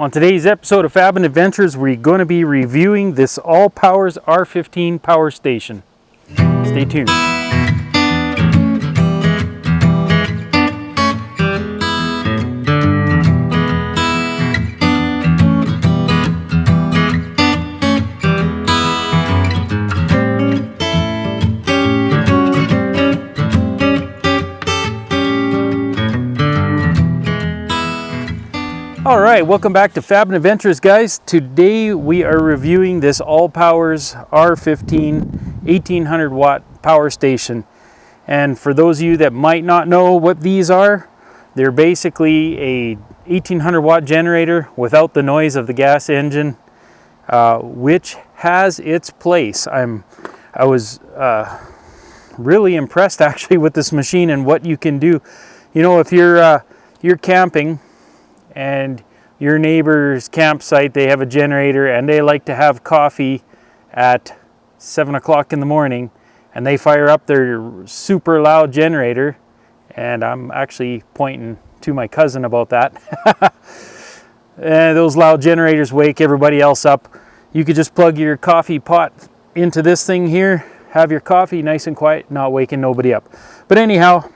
On today's episode of Fab and Adventures, we're going to be reviewing this Allpowers R15 power station. Stay tuned. All right, welcome back to Fab and Adventures, guys. Today we are reviewing this Allpowers R15 1800 watt power station. And for those of you that might not know what these are, they're basically a 1800 watt generator without the noise of the gas engine, which has its place. I was really impressed actually with this machine and what you can do. You know, if you're camping and your neighbor's campsite, they have a generator and they like to have coffee at 7 o'clock in the morning, and they fire up their super loud generator, and I'm actually pointing to my cousin about that. And those loud generators wake everybody else up. You could just plug your coffee pot into this thing here, have your coffee nice and quiet, not waking nobody up. But anyhow,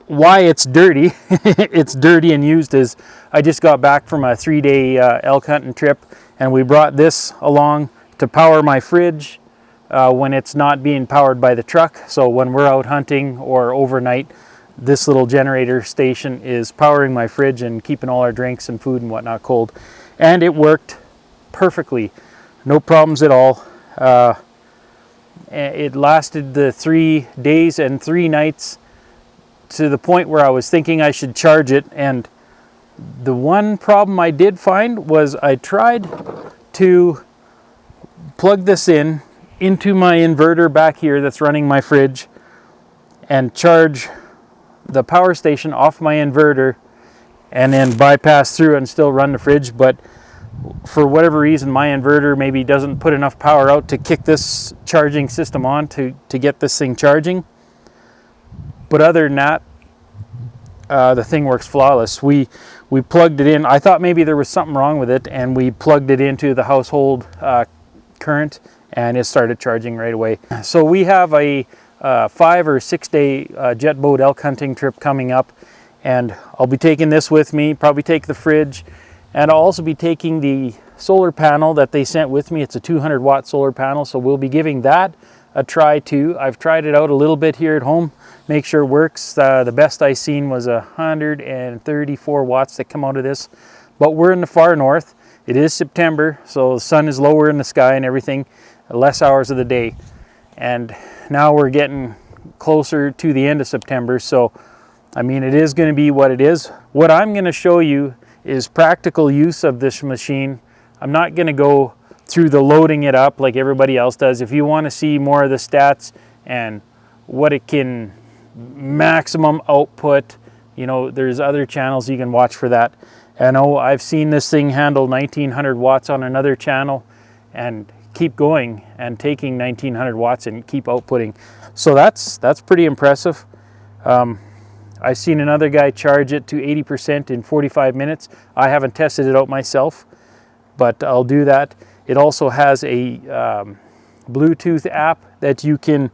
why it's dirty, it's dirty and used, is I just got back from a 3-day elk hunting trip, and we brought this along to power my fridge when it's not being powered by the truck. So when we're out hunting or overnight, this little generator station is powering my fridge and keeping all our drinks and food and whatnot cold. And it worked perfectly, no problems at all. It lasted the 3 days and 3 nights, to the point where I was thinking I should charge it. And the one problem I did find was I tried to plug this into my inverter back here that's running my fridge and charge the power station off my inverter and then bypass through and still run the fridge. But for whatever reason, my inverter maybe doesn't put enough power out to kick this charging system on to get this thing charging. But other than that, the thing works flawless. We plugged it in. I thought maybe there was something wrong with it, and we plugged it into the household current, and it started charging right away. So we have a 5 or 6 day jet boat elk hunting trip coming up, and I'll be taking this with me, probably take the fridge, and I'll also be taking the solar panel that they sent with me. It's a 200 watt solar panel, so we'll be giving that a try too. I've tried it out a little bit here at home, make sure it works. The best I seen was 134 watts that come out of this, but we're in the far north. It is September, so the sun is lower in the sky and everything, less hours of the day. And now we're getting closer to the end of September, so I mean, it is going to be what it is. What I'm going to show you is practical use of this machine. I'm not going to go through the loading it up like everybody else does. If you want to see more of the stats and what it can maximum output, you know, there's other channels you can watch for that. I know I've seen this thing handle 1900 watts on another channel and keep going and taking 1900 watts and keep outputting. So that's pretty impressive. I've seen another guy charge it to 80% in 45 minutes. I haven't tested it out myself, but I'll do that. It also has a Bluetooth app that you can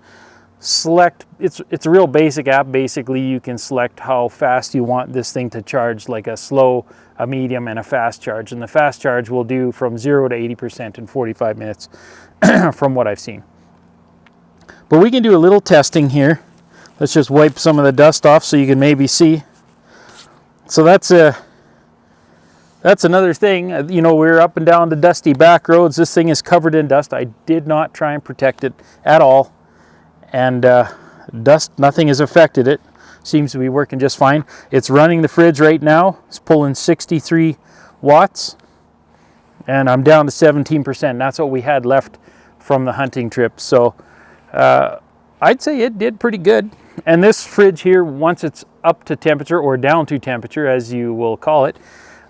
select. It's a real basic app. Basically, you can select how fast you want this thing to charge, like a slow, a medium, and a fast charge. And the fast charge will do from 0 to 80% in 45 minutes from what I've seen. But we can do a little testing here. Let's just wipe some of the dust off so you can maybe see. So that's another thing. You know, we're up and down the dusty back roads. This thing is covered in dust. I did not try and protect it at all. And dust, nothing has affected it. Seems to be working just fine. It's running the fridge right now. It's pulling 63 watts. And I'm down to 17%. That's what we had left from the hunting trip. So I'd say it did pretty good. And this fridge here, once it's up to temperature, or down to temperature as you will call it,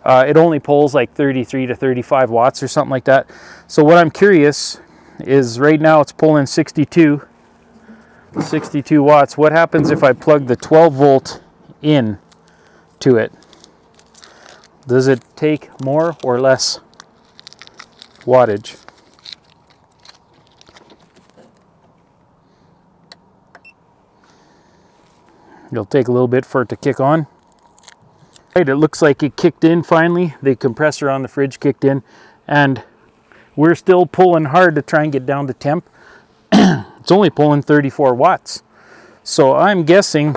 it only pulls like 33 to 35 watts or something like that. So what I'm curious is, right now it's pulling 62 watts. What happens if I plug the 12 volt in to it? Does it take more or less wattage? It'll take a little bit for it to kick on. Right, it looks like it kicked in finally. The compressor on the fridge kicked in, and we're still pulling hard to try and get down to temp. It's only pulling 34 watts. So I'm guessing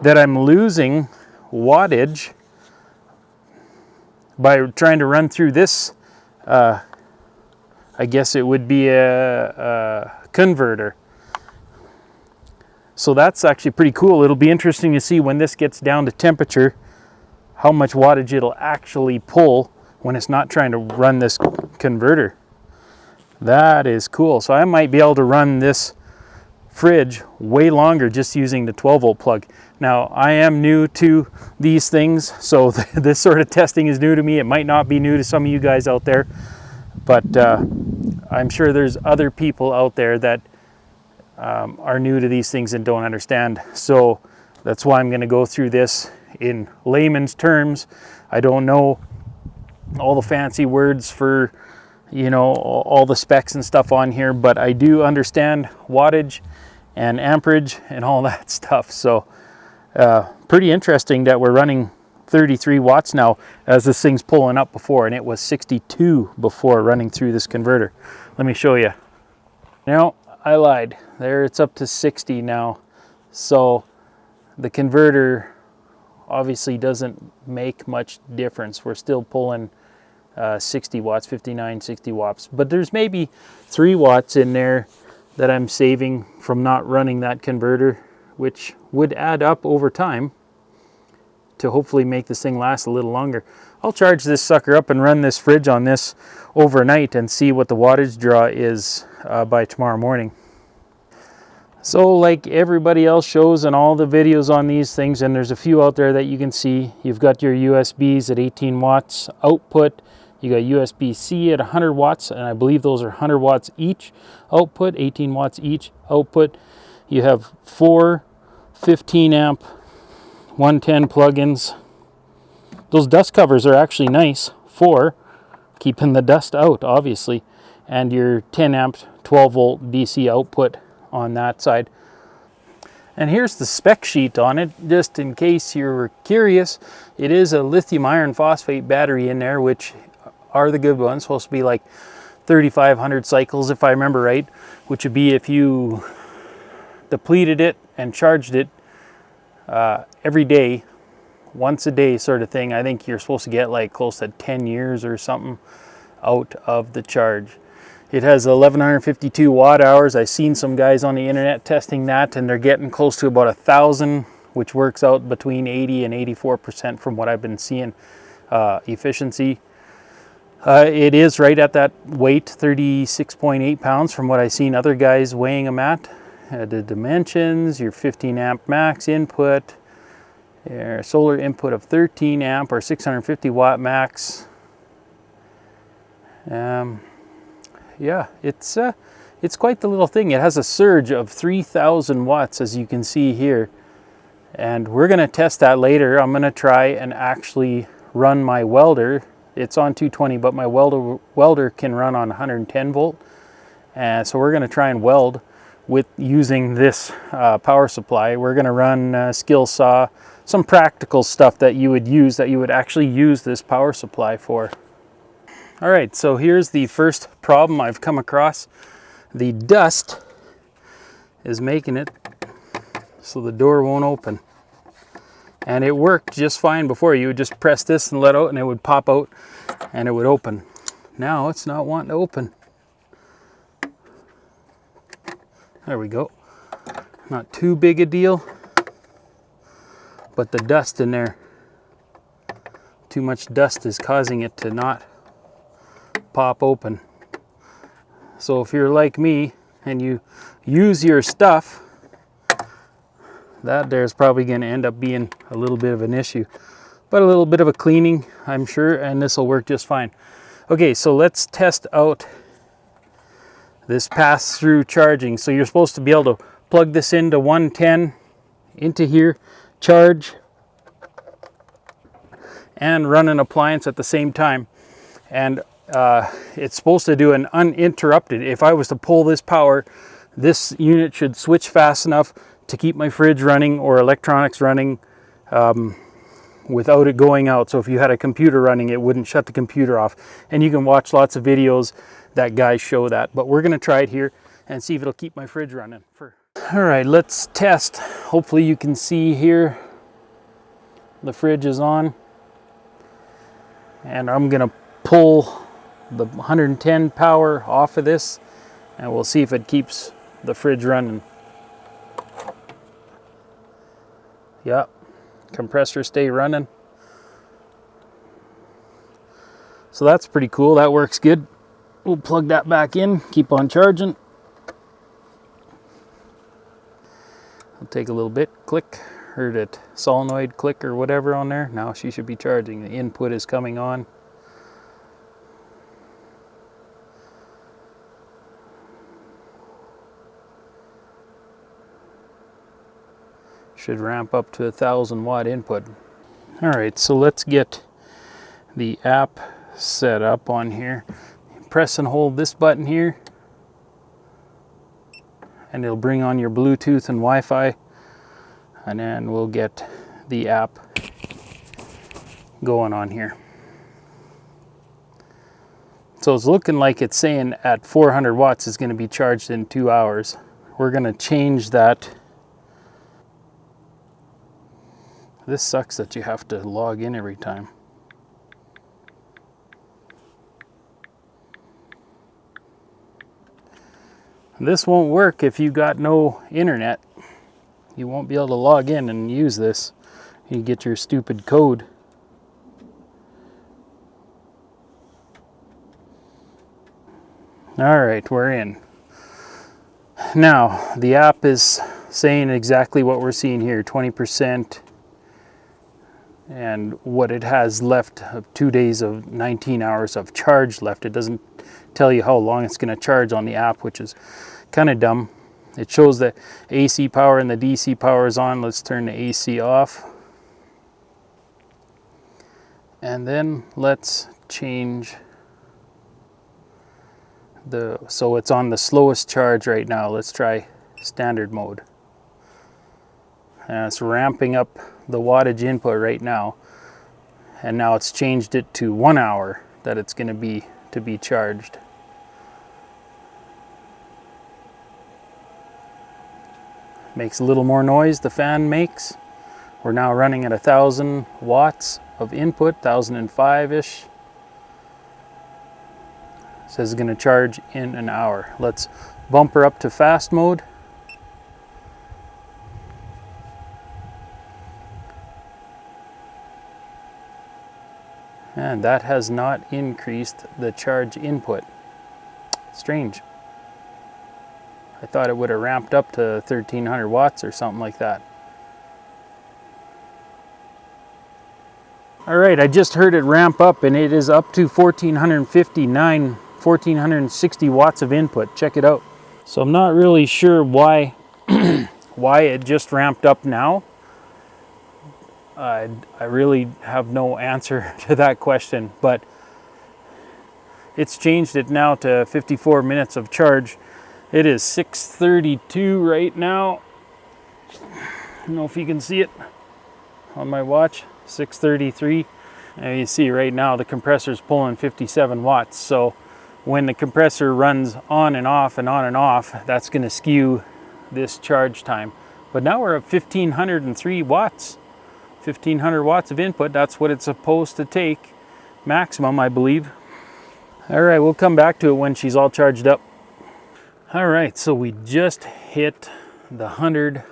that I'm losing wattage by trying to run through this. I guess it would be a converter. So that's actually pretty cool. It'll be interesting to see when this gets down to temperature how much wattage it'll actually pull when it's not trying to run this converter. That is cool. So I might be able to run this fridge way longer just using the 12 volt plug. Now I am new to these things, so this sort of testing is new to me. It might not be new to some of you guys out there, but I'm sure there's other people out there that are new to these things and don't understand. So that's why I'm going to go through this in layman's terms. I don't know all the fancy words for, you know, all the specs and stuff on here, but I do understand wattage and amperage and all that stuff. So pretty interesting that we're running 33 watts now, as this thing's pulling up before, and it was 62 before running through this converter. Let me show you. Now, I lied. There, it's up to 60 now. So the converter obviously doesn't make much difference. We're still pulling 60 watts, 59, 60 watts. But there's maybe 3 watts in there that I'm saving from not running that converter, which would add up over time to hopefully make this thing last a little longer. I'll charge this sucker up and run this fridge on this overnight and see what the wattage draw is by tomorrow morning. So like everybody else shows in all the videos on these things, and there's a few out there that you can see, you've got your USBs at 18 watts output, you got USB-C at 100 watts, and I believe those are 100 watts each output, 18 watts each output. You have 4 15 amp 110 plugins. Those dust covers are actually nice for keeping the dust out, obviously, and your 10 amp 12 volt DC output on that side. And here's the spec sheet on it, just in case you're curious. It is a lithium iron phosphate battery in there, which are the good ones, supposed to be like 3,500 cycles if I remember right, which would be if you depleted it and charged it every day, once a day sort of thing. I think you're supposed to get like close to 10 years or something out of the charge. It has 1152 watt hours. I've seen some guys on the internet testing that, and they're getting close to about 1,000, which works out between 80 and 84% from what I've been seeing efficiency. It is right at that weight, 36.8 pounds from what I've seen other guys weighing them at. The dimensions, your 15 amp max input, your solar input of 13 amp or 650 watt max. Yeah, it's quite the little thing. It has a surge of 3,000 watts, as you can see here. And we're going to test that later. I'm going to try and actually run my welder. It's on 220, but my welder can run on 110 volt. And so we're going to try and weld with using this power supply. We're going to run skill saw, some practical stuff that you would use, that you would actually use this power supply for. All right, so here's the first problem I've come across. The dust is making it so the door won't open. And it worked just fine before. You would just press this and let out, and it would pop out and it would open. Now it's not wanting to open. There we go. Not too big a deal, but the dust in there, too much dust is causing it to not pop open. So if you're like me and you use your stuff, that there's probably going to end up being a little bit of an issue, but a little bit of a cleaning, I'm sure, and this will work just fine. Okay, so let's test out this pass-through charging. So you're supposed to be able to plug this into 110 into here, charge, and run an appliance at the same time. And it's supposed to do an uninterrupted. If I was to pull this power, this unit should switch fast enough to keep my fridge running or electronics running without it going out. So if you had a computer running, it wouldn't shut the computer off. And you can watch lots of videos that guys show that. But we're gonna try it here and see if it'll keep my fridge running. All right, let's test. Hopefully you can see here, the fridge is on. And I'm gonna pull the 110 power off of this and we'll see if it keeps the fridge running. Yep, compressor stay running. So that's pretty cool, that works good. We'll plug that back in, keep on charging. It'll take a little bit, click, heard it solenoid click or whatever on there. Now she should be charging, the input is coming on. Should ramp up to 1,000 watt input. All right, so let's get the app set up on here. Press and hold this button here and it'll bring on your Bluetooth and Wi-Fi, and then we'll get the app going on here. So it's looking like it's saying at 400 watts is going to be charged in 2 hours. We're going to change that. This sucks that you have to log in every time. This won't work if you got no internet. You won't be able to log in and use this. You get your stupid code. All right, we're in. Now, the app is saying exactly what we're seeing here, 20%. And what it has left of 2 days of 19 hours of charge left. It doesn't tell you how long it's going to charge on the app, which is kind of dumb. It shows the AC power and the DC power is on. Let's turn the AC off. And then let's change so it's on the slowest charge right now. Let's try standard mode. And it's ramping up the wattage input right now, and now it's changed it to 1 hour that it's going to be charged. Makes a little more noise, the fan makes. We're now running at 1,000 watts of input, 1,005-ish. Says it's going to charge in an hour. Let's bump her up to fast mode. And that has not increased the charge input. Strange. I thought it would have ramped up to 1,300 watts or something like that. All right, I just heard it ramp up and it is up to 1,459, 1,460 watts of input. Check it out. So I'm not really sure why, why it just ramped up now. I really have no answer to that question, but it's changed it now to 54 minutes of charge. It is 6:32 right now. I don't know if you can see it on my watch, 6:33. And you see right now the compressor is pulling 57 watts. So when the compressor runs on and off and on and off, that's going to skew this charge time. But now we're at 1,503 watts. 1,500 watts of input, that's what it's supposed to take, maximum, I believe. All right, we'll come back to it when she's all charged up. All right, so we just hit the 100%.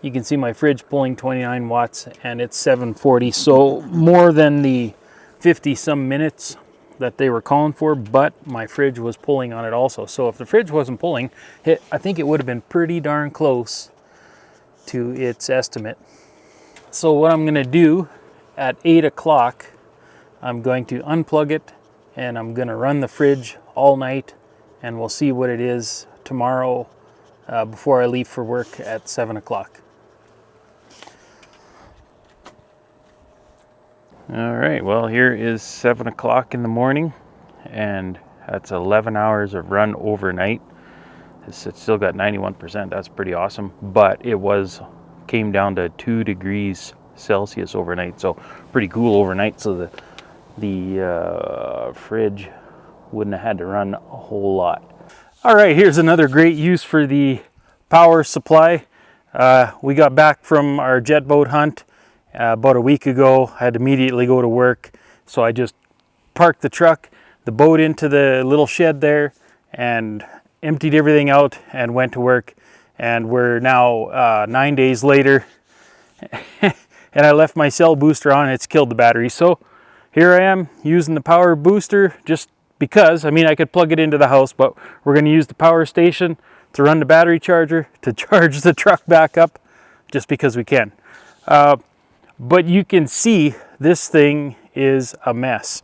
You can see my fridge pulling 29 watts and it's 740, so more than the 50 some minutes that they were calling for, but my fridge was pulling on it also. So if the fridge wasn't pulling, I think it would have been pretty darn close to its estimate. So what I'm going to do at 8 o'clock, I'm going to unplug it and I'm going to run the fridge all night, and we'll see what it is tomorrow before I leave for work at 7 o'clock. All right, well, here is 7 o'clock in the morning, and that's 11 hours of run overnight. It's still got 91%. That's pretty awesome, but it came down to 2 degrees Celsius overnight, so pretty cool overnight. So the fridge wouldn't have had to run a whole lot. All right, here's another great use for the power supply. We got back from our jet boat hunt about a week ago. I had to immediately go to work, so I just parked the truck, the boat into the little shed there, and emptied everything out and went to work. And we're now 9 days later, and I left my cell booster on and it's killed the battery. So here I am using the power booster just because. I mean, I could plug it into the house, but we're going to use the power station to run the battery charger to charge the truck back up just because we can. But you can see this thing is a mess.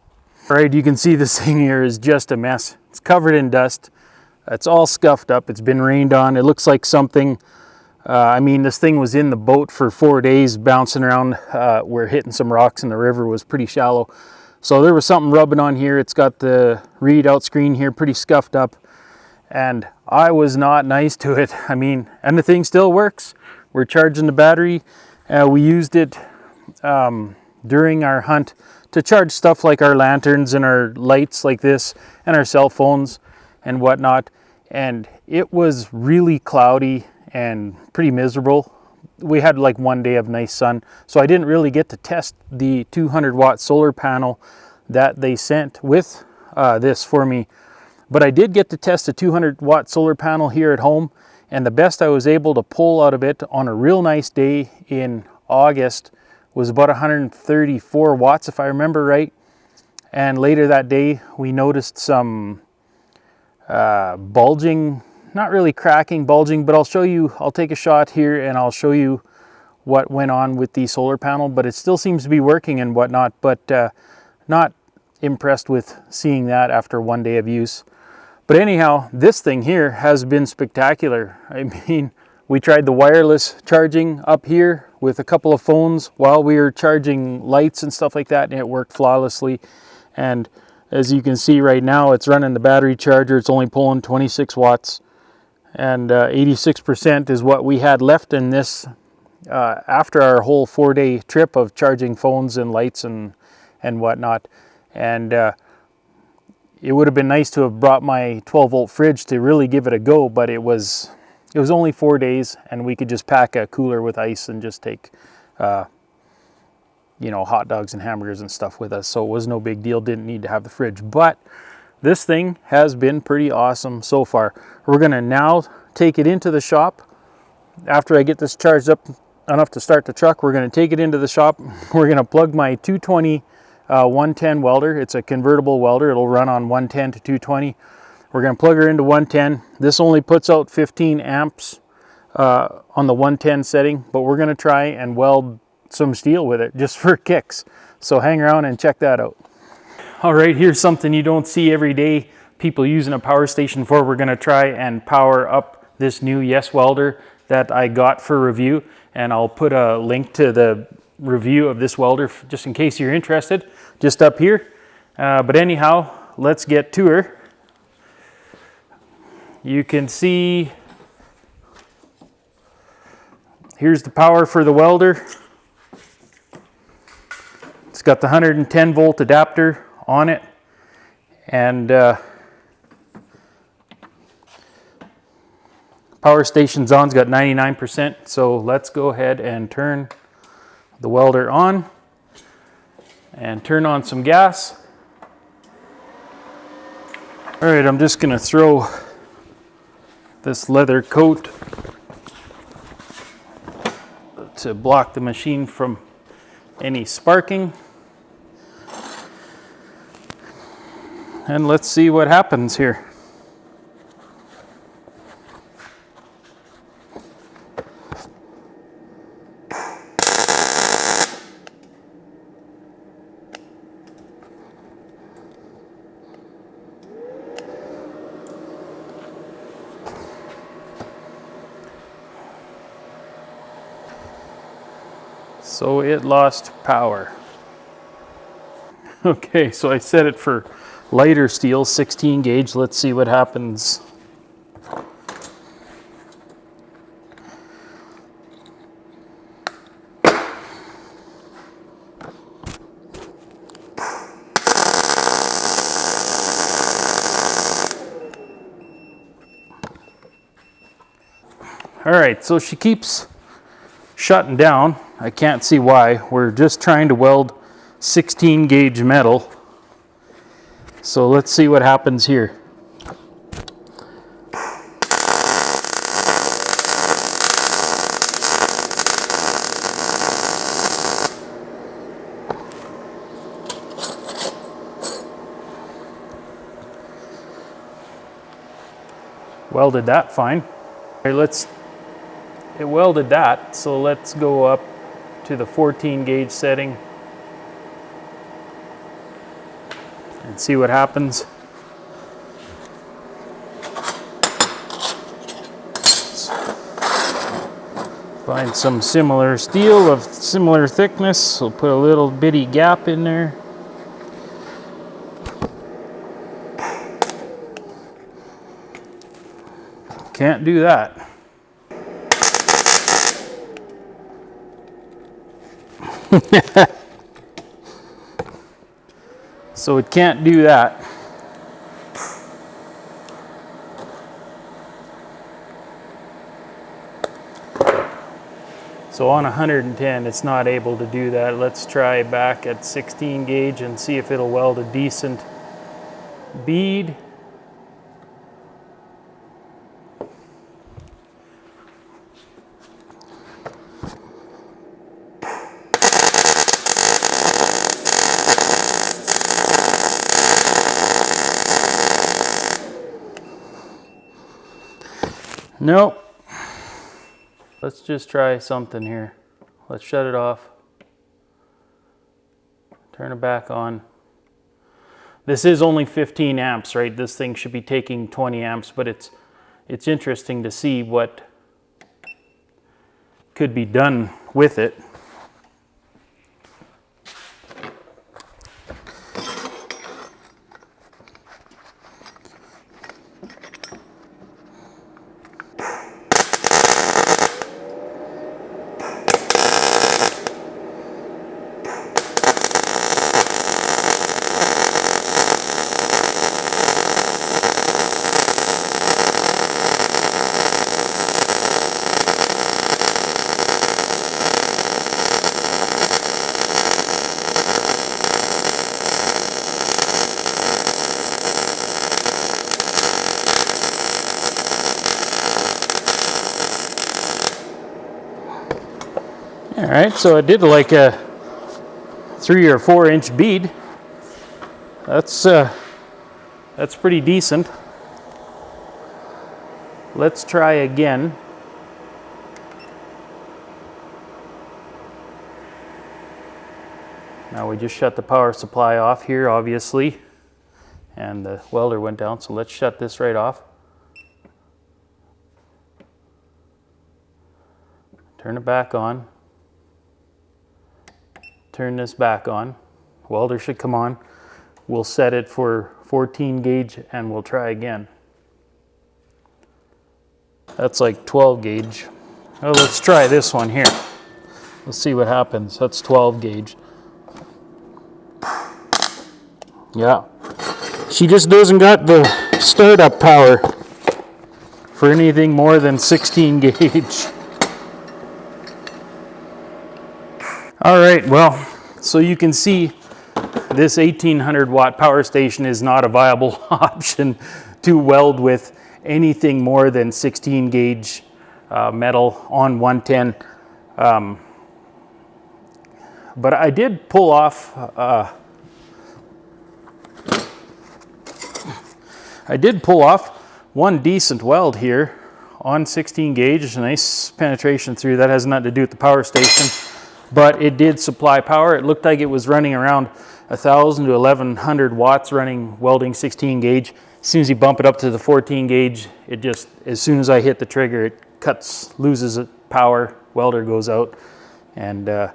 All right, you can see this thing here is just a mess. It's covered in dust. It's all scuffed up. It's been rained on. It looks like something, I mean, this thing was in the boat for 4 days bouncing around. We're hitting some rocks and the river was pretty shallow. So there was something rubbing on here. It's got the readout screen here pretty scuffed up. And I was not nice to it. I mean, and the thing still works. We're charging the battery. We used it during our hunt to charge stuff like our lanterns and our lights like this and our cell phones and whatnot. And it was really cloudy and pretty miserable. We had like 1 day of nice sun, so I didn't really get to test the 200-watt solar panel that they sent with this for me. But I did get to test a 200-watt solar panel here at home, and the best I was able to pull out of it on a real nice day in August was about 134 watts, if I remember right. And later that day, we noticed some bulging, not really cracking, bulging, but I'll show you, I'll take a shot here and I'll show you what went on with the solar panel, but it still seems to be working and whatnot, but not impressed with seeing that after 1 day of use. But anyhow, this thing here has been spectacular. I mean, we tried the wireless charging up here with a couple of phones while we were charging lights and stuff like that, and it worked flawlessly. And as you can see right now, it's running the battery charger. It's only pulling 26 watts, and 86% is what we had left in this after our whole 4-day trip of charging phones and lights and whatnot. And it would have been nice to have brought my 12-volt fridge to really give it a go, but it was only 4 days, and we could just pack a cooler with ice and just take you know, hot dogs and hamburgers and stuff with us. So it was no big deal, didn't need to have the fridge. But this thing has been pretty awesome so far. We're gonna now take it into the shop. After I get this charged up enough to start the truck, we're gonna take it into the shop. We're gonna plug my 220 110 welder. It's a convertible welder. It'll run on 110 to 220. We're gonna plug her into 110. This only puts out 15 amps on the 110 setting, but we're gonna try and weld some steel with it just for kicks. So hang around and check that out. All right, here's something you don't see every day people using a power station for. We're gonna try and power up this new Yes welder that I got for review, and I'll put a link to the review of this welder just in case you're interested, just up here. But anyhow, let's get to her. You can see here's the power for the welder. It's got the 110 volt adapter on it, and power station's on. It's got 99%. So let's go ahead and turn the welder on and turn on some gas. All right, I'm just gonna throw this leather coat to block the machine from any sparking. And let's see what happens here. So it lost power. Okay, so I set it for lighter steel, 16 gauge. Let's see what happens. All right, so she keeps shutting down. I can't see why. We're just trying to weld 16 gauge metal. So let's see what happens here. Welded that fine. All right, it welded that, so let's go up to the 14 gauge setting and see what happens. Find some similar steel of similar thickness. We'll put a little bitty gap in there. Can't do that. So it can't do that. So on 110, it's not able to do that. Let's try back at 16 gauge and see if it'll weld a decent bead. Nope. Let's just try something here. Let's shut it off. Turn it back on. This is only 15 amps, right? This thing should be taking 20 amps, but it's interesting to see what could be done with it. All right, so I did like a 3 or 4 inch bead. That's pretty decent. Let's try again. Now we just shut the power supply off here, obviously, and the welder went down, so let's shut this right off. Turn it back on. Turn this back on. Welder should come on. We'll set it for 14 gauge and we'll try again. That's like 12 gauge. Oh, let's try this one here. Let's see what happens. That's 12 gauge. Yeah. She just doesn't got the startup power for anything more than 16 gauge. All right, well, so you can see this 1800 watt power station is not a viable option to weld with anything more than 16 gauge metal on 110. But I did pull off one decent weld here on 16 gauge. A nice penetration through. That has nothing to do with the power station, but it did supply power. It looked like it was running around 1,000 to 1,100 watts running welding 16 gauge. As soon as you bump it up to the 14 gauge, it just, as soon as I hit the trigger, it loses power, welder goes out, and the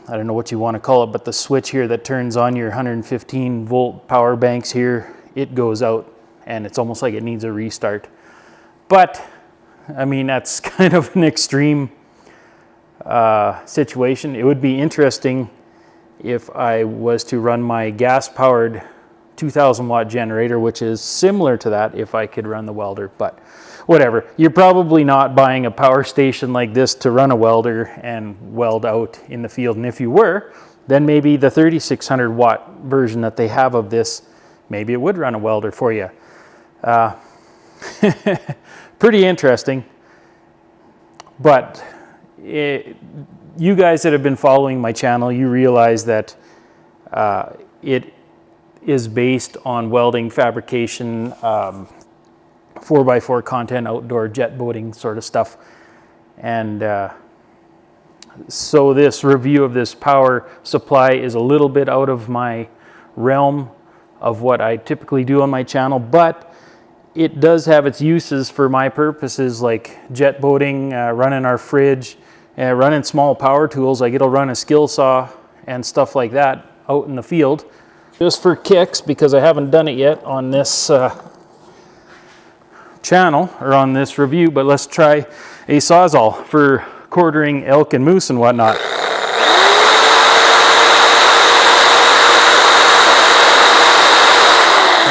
I don't know what you want to call it, but the switch here that turns on your 115 volt power banks here, it goes out and it's almost like it needs a restart. But I mean, that's kind of an extreme situation. It would be interesting if I was to run my gas powered 2000 watt generator, which is similar to that, if I could run the welder. But whatever, you're probably not buying a power station like this to run a welder and weld out in the field. And if you were, then maybe the 3600 watt version that they have of this, maybe it would run a welder for you. Pretty interesting. But you guys that have been following my channel, you realize that it is based on welding, fabrication, 4x4 content, outdoor jet boating sort of stuff. And so this review of this power supply is a little bit out of my realm of what I typically do on my channel, but it does have its uses for my purposes, like jet boating, running our fridge, running small power tools. Like it'll run a skill saw and stuff like that out in the field. Just for kicks, because I haven't done it yet on this channel or on this review, but let's try a Sawzall for quartering elk and moose and whatnot.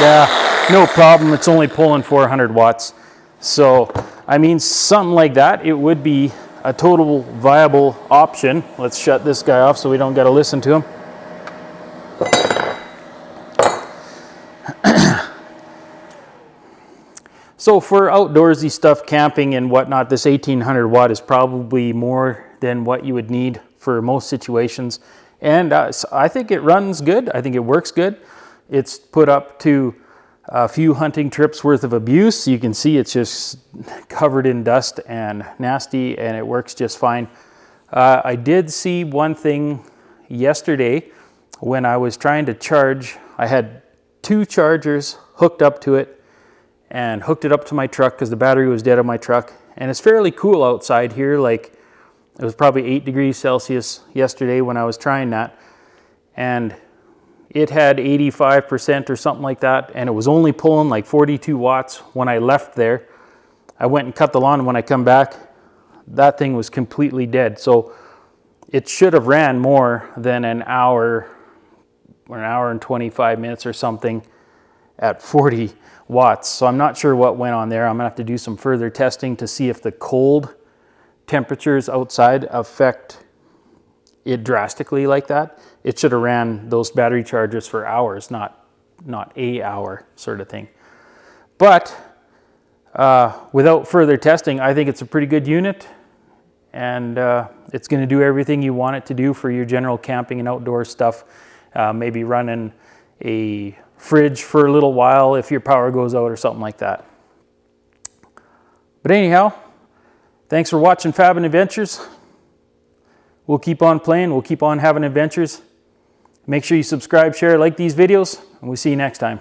Yeah, no problem. It's only pulling 400 watts. So, I mean, something like that, it would be a total viable option. Let's shut this guy off so we don't got to listen to him. So for outdoorsy stuff, camping and whatnot, this 1800 watt is probably more than what you would need for most situations. And I think it runs good. I think it works good. It's put up to a few hunting trips worth of abuse. You can see it's just covered in dust and nasty, and it works just fine. I did see one thing yesterday when I was trying to charge. I had 2 chargers hooked up to it and hooked it up to my truck because the battery was dead on my truck. And it's fairly cool outside here. Like it was probably 8 degrees Celsius yesterday when I was trying that. And it had 85% or something like that. And it was only pulling like 42 watts when I left there. I went and cut the lawn, and when I come back, that thing was completely dead. So it should have ran more than an hour or an hour and 25 minutes or something at 40 watts. So I'm not sure what went on there. I'm gonna have to do some further testing to see if the cold temperatures outside affect it drastically like that. It should have ran those battery chargers for hours, not a hour sort of thing. But without further testing, I think it's a pretty good unit, and it's gonna do everything you want it to do for your general camping and outdoor stuff. Maybe running a fridge for a little while if your power goes out or something like that. But anyhow, thanks for watching Fabbin' Adventures. We'll keep on playing, we'll keep on having adventures. Make sure you subscribe, share, like these videos, and we'll see you next time.